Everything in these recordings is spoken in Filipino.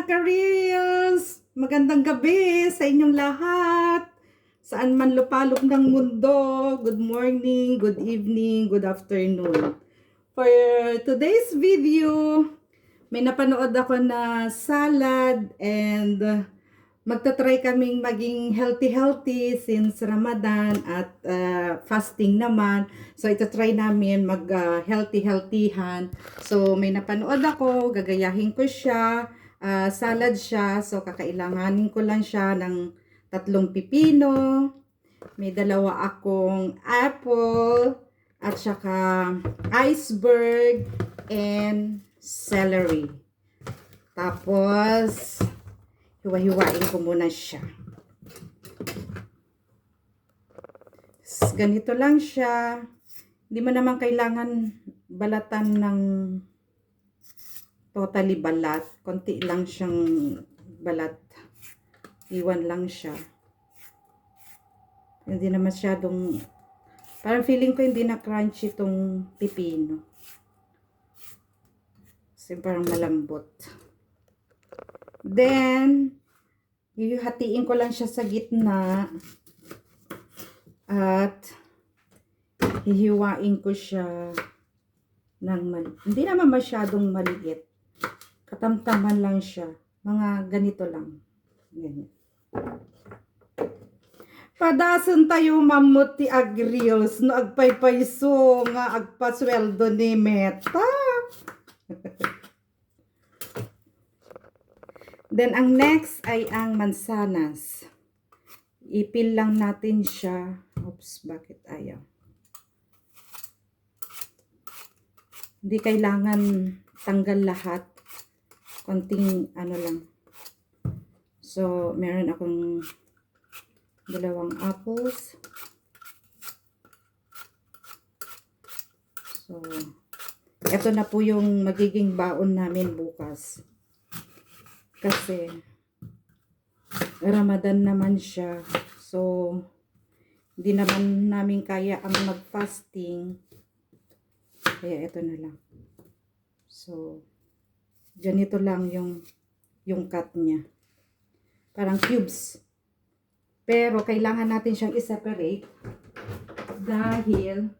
mga ka-reels! Magandang gabi sa inyong lahat. Saan man lupalop ng mundo. Good morning, good evening, good afternoon. For today's video, may napanood ako na salad and magta-try kaming maging healthy since Ramadan at fasting naman. So ito-try namin mag healthy-healthyhan. So may napanood ako, gagayahin ko siya. Salad siya, so kakailanganin ko lang siya ng 3 pipino. May 2 akong apple at saka iceberg and celery. Tapos hiwa-hiwain ko muna siya. Ganito lang siya. Hindi mo naman kailangan balatan ng totally balat. Konti lang siyang balat. Iwan lang siya. Hindi na masyadong, parang feeling ko hindi na crunchy itong pipino. Kasi parang malambot. Then, hihatiin ko lang siya sa gitna. At hihiwain ko siya ng hindi naman masyadong maliit. Katamtaman lang siya. Mga ganito lang. Ganyan. Padason tayo mamot ti agreels no agpaypayso nga agpasweldo ni Meta. Then ang next ay ang mansanas. Ipil lang natin siya. Oops, bakit ayaw? Hindi kailangan tanggal lahat. Konting ano lang. So, meron akong 2 apples. So, ito na po yung magiging baon namin bukas. Kasi, Ramadan naman siya. So, hindi naman namin kaya ang mag-fasting. Kaya ito na lang. So, ganito lang yung cut niya. Parang cubes. Pero, kailangan natin siyang i-separate. Dahil,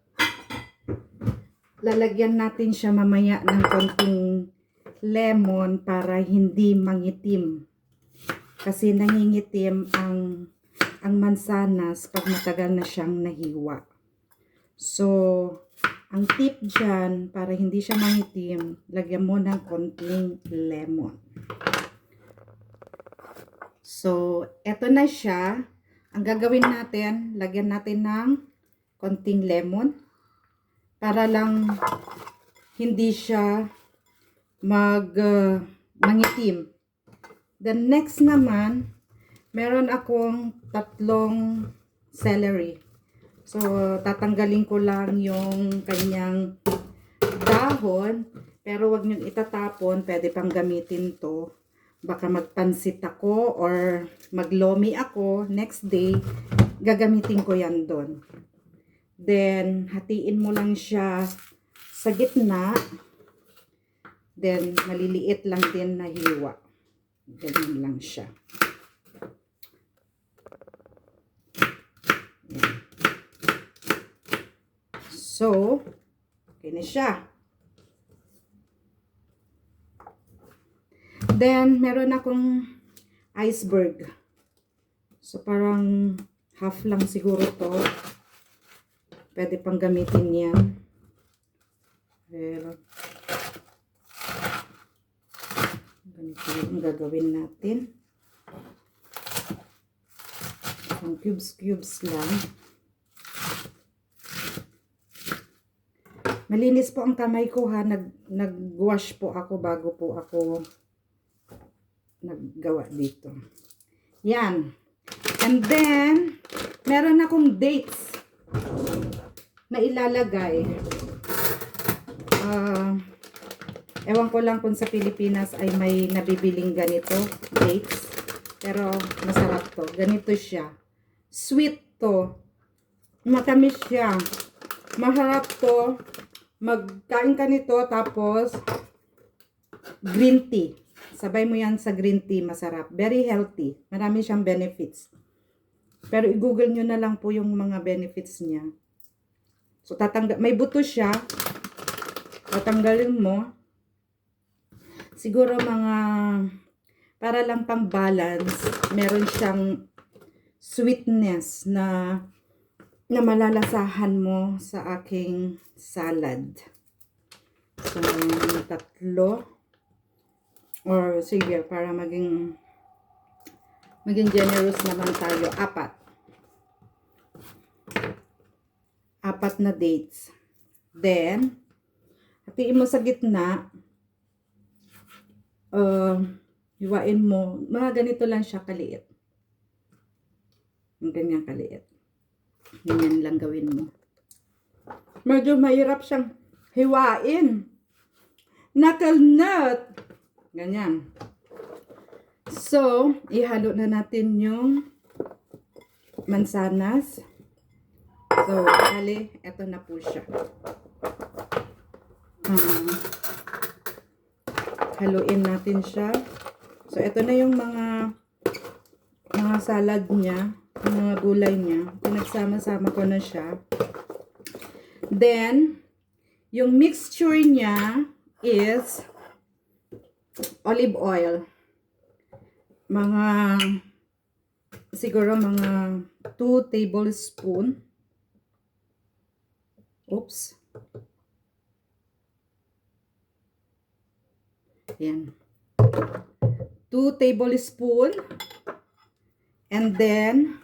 lalagyan natin siya mamaya ng konting lemon para hindi mangitim. Kasi nangingitim ang mansanas pag matagal na siyang nahiwa. So, ang tip dyan, para hindi siya mangitim, lagyan mo ng konting lemon. So, eto na siya. Ang gagawin natin, lagyan natin ng konting lemon para lang hindi siya mangitim. Then next naman, meron akong 3 celery. So, tatanggalin ko lang yung kanyang dahon. Pero wag niyong itatapon. Pwede pang gamitin to. Baka magpansit ako or maglomi ako. Next day, gagamitin ko yan doon. Then, hatiin mo lang siya sa gitna. Then, maliliit lang din na hiwa. Ganyan lang siya. Yan. So, okay na siya. Then, meron akong iceberg. So, parang half lang siguro to. Pwede pang gamitin yan. Pero, ganito yung gagawin natin. Ang cubes lang. Malinis po ang kamay ko ha. Nag-wash po ako bago po ako naggawa dito. Yan. And then, meron akong dates na ilalagay. Ewan ko lang kung sa Pilipinas ay may nabibiling ganito, dates. Pero masarap to. Ganito siya. Sweet to. Matamis siya. Masarap to. Magkain ka nito tapos green tea. Sabay mo yan sa green tea, masarap. Very healthy. Marami siyang benefits. Pero i-google nyo na lang po yung mga benefits niya. So, may buto siya. Tatanggalin mo. Siguro mga, para lang pang balance, meron siyang sweetness na malalasahan mo sa aking salad. So, 3. Or sige, para maging generous naman tayo. 4 na dates. Then, hatiin mo sa gitna. Hiwain mo. Mga ganito lang siya kaliit. Ganyan kaliit. Ganyan lang gawin mo. Medyo mahirap siyang hiwain. Knuckle nut. Ganyan. So, ihalo na natin yung mansanas. So, bali, eto na po siya. Haluin natin siya. So, eto na yung mga salad niya, yung mga gulay niya. Pinagsama-sama ko na siya. Then, yung mixture niya is olive oil. Siguro mga 2 tablespoon. Oops. Yan. 2 tablespoon. And then,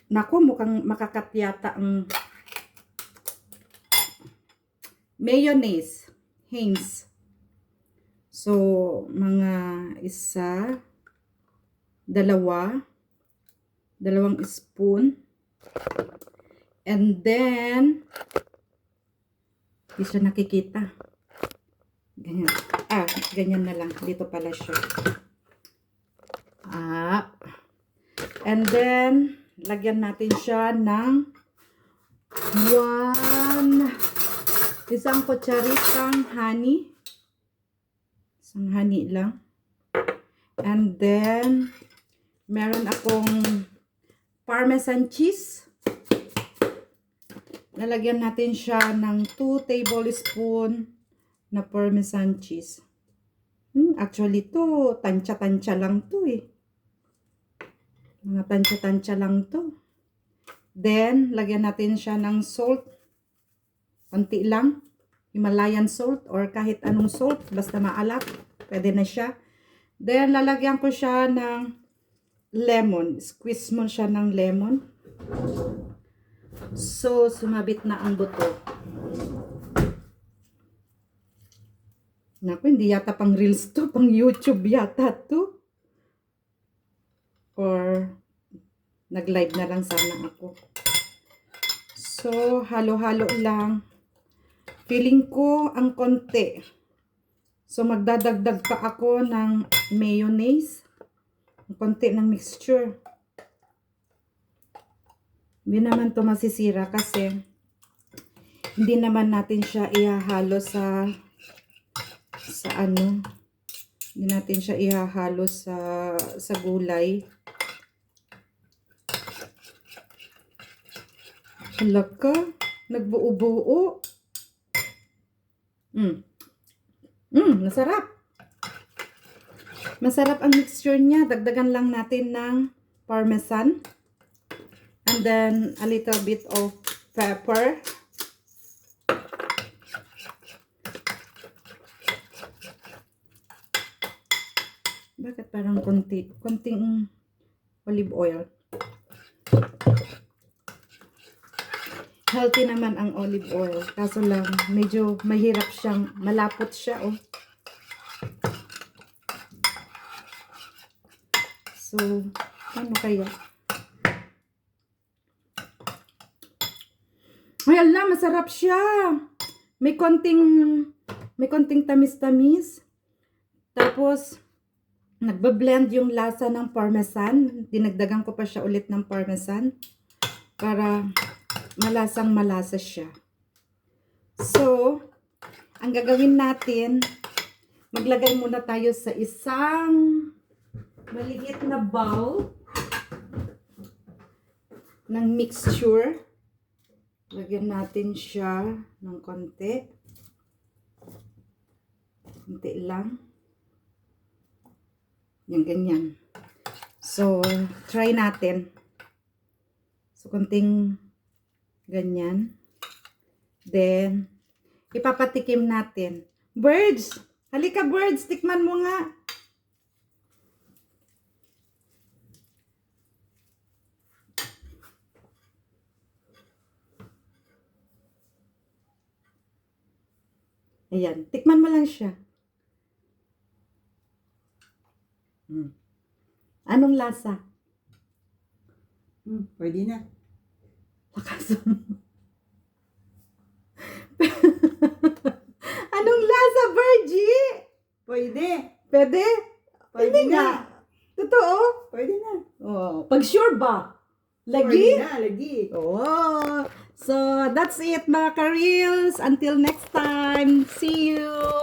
naku, mukhang makakat yata ang mayonnaise. Heinz. So, mga 1, 2 spoon. And then, hindi siya nakikita. Ganyan. Ganyan na lang. Dito pala siya. And then, lagyan natin siya ng 1 kutsaritang honey. Isang honey lang. And then, meron akong Parmesan cheese. Nalagyan natin siya ng 2 tablespoon na Parmesan cheese. Actually, to tansya-tansya lang to eh. Mga tansya-tansya lang to. Then, lagyan natin siya ng salt. Konti lang. Himalayan salt or kahit anong salt. Basta maalat. Pwede na siya. Then, lalagyan ko siya ng lemon. Squeeze mo siya ng lemon. So, sumabit na ang buto. Naku, hindi yata pang reels to. Pang YouTube yata to. Or, nag-live na lang sana ako. So, halo-halo lang. Feeling ko ang konti. So, magdadagdag pa ako ng mayonnaise. Ang konti ng mixture. Hindi naman to masisira kasi hindi naman natin siya ihahalo sa hindi natin siya ihahalo sa gulay. Halaka, nagbuo-buo. Masarap. Masarap ang mixture niya. Dagdagan lang natin ng parmesan. And then, a little bit of pepper. Bakit parang konting olive oil? Healthy naman ang olive oil. Kaso lang, medyo mahirap siyang, malapot siya, oh. So, ano kaya? Ay, ala, masarap siya. May konting tamis-tamis. Tapos, nagbablend yung lasa ng parmesan. Dinagdagan ko pa siya ulit ng parmesan. Para malasang malasa siya. So, ang gagawin natin, Maglagay muna tayo sa isang maliit na bowl ng mixture. Lagyan natin siya ng konti. Konti lang. Yan, ganyan. So, try natin. So, konting ganyan. Then, ipapatikim natin. Birds! Halika, birds! Tikman mo nga. Ayan. Tikman mo lang siya. Anong lasa? Pwede na. Lakas mo. Anong lasa, Virgie? Pwede. Pwede? Pwede Hindi na. nga. Totoo? Pwede na. Oh, pag sure ba? Lagi? Pwede na, lagi. Oh. So, that's it mga ka-reels. Until next time. See you.